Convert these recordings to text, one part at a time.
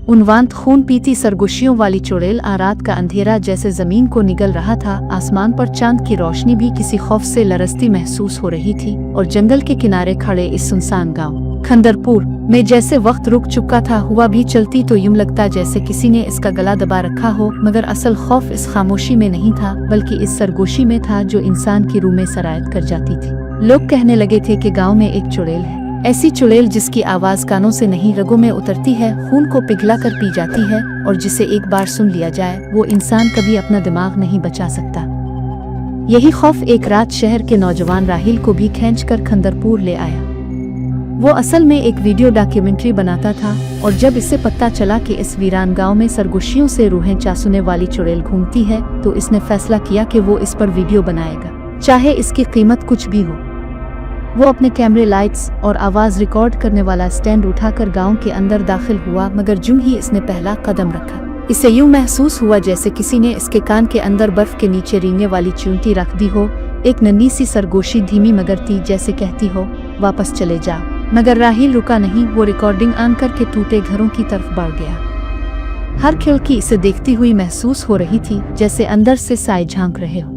उन्वांत खून पीती सरगोशियों वाली चुड़ैल। रात का अंधेरा जैसे जमीन को निगल रहा था। आसमान पर चांद की रोशनी भी किसी खौफ से लरसती महसूस हो रही थी। और जंगल के किनारे खड़े इस सुनसान गांव खंदरपुर में जैसे वक्त रुक चुका था। हुआ भी चलती तो यूं लगता जैसे किसी ने इसका गला दबा रखा हो। मगर असल खौफ इस खामोशी में नहीं था, बल्कि इस सरगोशी में था जो इंसान की रूह में सरायत कर जाती थी। लोग कहने लगे थे कि गाँव में एक चुड़ैल है, ऐसी चुड़ैल जिसकी आवाज कानों से नहीं रगों में उतरती है, खून को पिघला कर पी जाती है, और जिसे एक बार सुन लिया जाए वो इंसान कभी अपना दिमाग नहीं बचा सकता। यही खौफ एक रात शहर के नौजवान राहिल को भी खींचकर खंदरपुर ले आया। वो असल में एक वीडियो डॉक्यूमेंट्री बनाता था, और जब इसे पता चला कि इस वीरान गांव में सरगोशियों से रूहें चासूने वाली चुड़ैल घूमती है, तो इसने फैसला किया कि वो इस पर वीडियो बनाएगा, चाहे इसकी कीमत कुछ भी हो। वो अपने कैमरे, लाइट्स और आवाज रिकॉर्ड करने वाला स्टैंड उठाकर गांव के अंदर दाखिल हुआ। मगर जूं ही इसने पहला कदम रखा, इसे यूं महसूस हुआ जैसे किसी ने इसके कान के अंदर बर्फ के नीचे रेंगने वाली चींटी रख दी हो। एक नन्ही सी सरगोशी धीमी मगर तेज जैसे कहती हो, वापस चले जाओ। मगर राहिल रुका नहीं। वो रिकॉर्डिंग ऑन करके टूटे घरों की तरफ बढ़ गया। हर खिड़की इसे देखती हुई महसूस हो रही थी, जैसे अंदर से साए झांक रहे हो।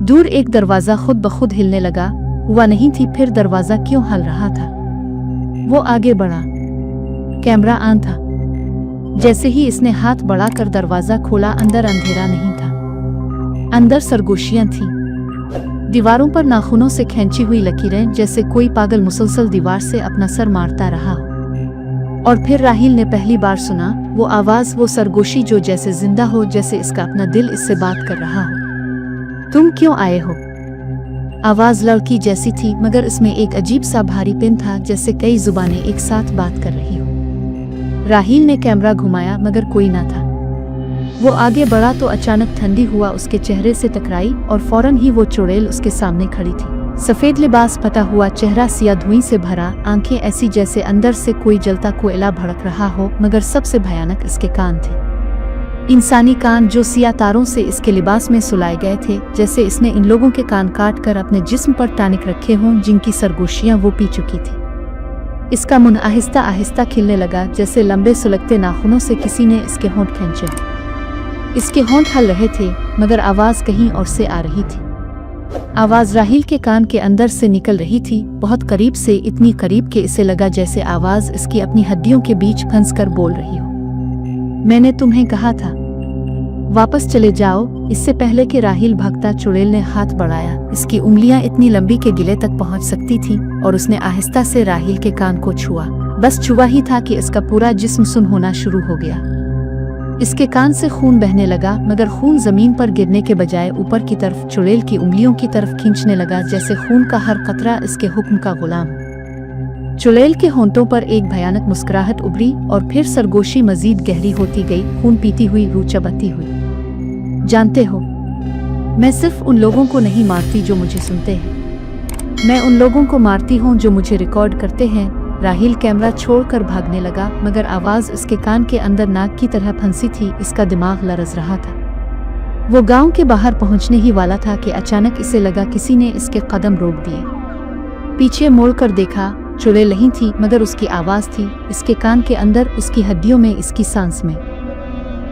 दूर एक दरवाजा खुद ब खुद हिलने लगा। हुआ नहीं थी फिर दरवाजा क्यों हिल रहा था। वो आगे बढ़ा, कैमरा ऑन था। जैसे ही इसने हाथ बढ़ाकर दरवाजा खोला, अंदर अंधेरा नहीं था, अंदर सरगोशियां थीं। दीवारों पर नाखूनों से खींची हुई लकीरें, जैसे कोई पागल मुसलसल दीवार से अपना सर मारता रहा हो। और फिर राहिल ने पहली बार सुना वो आवाज, वो सरगोशी जो जैसे जिंदा हो, जैसे इसका अपना दिल इससे बात कर रहा हो। तुम क्यों आए हो? आवाज लड़की जैसी थी, मगर इसमें एक अजीब सा भारीपन था, जैसे कई जुबानें एक साथ बात कर रही हो। राहिल ने कैमरा घुमाया, मगर कोई ना था। वो आगे बढ़ा तो अचानक ठंडी हुआ उसके चेहरे से टकराई, और फौरन ही वो चुड़ैल उसके सामने खड़ी थी। सफेद लिबास, पता हुआ चेहरा, सिया धुएं से भरा, आंखें ऐसी जैसे अंदर से कोई जलता कोयला भड़क रहा हो। मगर सबसे भयानक इसके कान थे, इंसानी कान जो सिया तारों से इसके लिबास में सुलाए गए थे, जैसे इसने इन लोगों के कान काट कर अपने जिस्म पर टानिक रखे हों, जिनकी सरगोशियां वो पी चुकी थी। इसका मुंह आहिस्ता आहिस्ता खिलने लगा, जैसे लंबे सुलगते नाखूनों से किसी ने इसके होंठ खींचे। इसके होंठ हल रहे थे, मगर आवाज कहीं और से आ रही थी। आवाज राहिल के कान के अंदर से निकल रही थी, बहुत करीब से, इतनी करीब कि इसे लगा जैसे आवाज इसकी अपनी हड्डियों के बीच फंसकर बोल रही हो। मैंने तुम्हें कहा था, वापस चले जाओ। इससे पहले कि राहिल भागता, चुड़ैल ने हाथ बढ़ाया। इसकी उंगलियां इतनी लंबी के गिले तक पहुंच सकती थी, और उसने आहिस्ता से राहिल के कान को छुआ। बस छुआ ही था कि इसका पूरा जिस्म सुन्न होना शुरू हो गया। इसके कान से खून बहने लगा, मगर खून जमीन पर गिरने के बजाय ऊपर की तरफ चुड़ैल की उंगलियों की तरफ खींचने लगा, जैसे खून का हर कतरा इसके हुक्म का गुलाम। चुड़ैल के होंठों पर एक भयानक मुस्कुराहट उभरी, और फिर सरगोशी मजीद गहरी होती गई, खून पीती हुई, रूह चबाती हुई। जानते हो, मैं सिर्फ उन लोगों को नहीं मारती जो मुझे सुनते हैं, मैं उन लोगों को मारती हूँ जो मुझे रिकॉर्ड करते हैं। राहिल कैमरा छोड़कर भागने लगा, मगर आवाज उसके कान के अंदर नाक की तरह फंसी थी। इसका दिमाग लरज रहा था। वो गांव के बाहर पहुंचने ही वाला था कि अचानक इसे लगा किसी ने इसके कदम रोक दिए। पीछे मोड़कर देखा, चुड़ैल नहीं थी, मगर उसकी आवाज थी, इसके कान के अंदर, उसकी हड्डियों में, इसकी सांस में।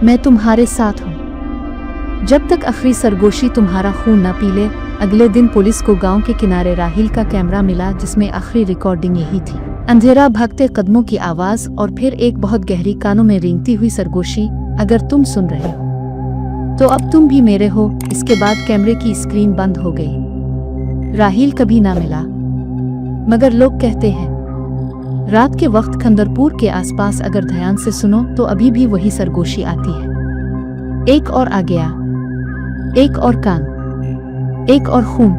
मैं तुम्हारे साथ हूँ, जब तक आखिरी सरगोशी तुम्हारा खून न पी ले। अगले दिन पुलिस को गांव के किनारे राहिल का कैमरा मिला, जिसमें आखिरी रिकॉर्डिंग यही थी। अंधेरा, भागते कदमों की आवाज, और फिर एक बहुत गहरी, कानों में रेंगती हुई सरगोशी, अगर तुम सुन रहे हो तो अब तुम भी मेरे हो। इसके बाद कैमरे की स्क्रीन बंद हो गई। राहिल कभी ना मिला, मगर लोग कहते हैं रात के वक्त खंदरपुर के आसपास अगर ध्यान से सुनो तो अभी भी वही सरगोशी आती है। एक और आ गया, एक और कान, एक और खून।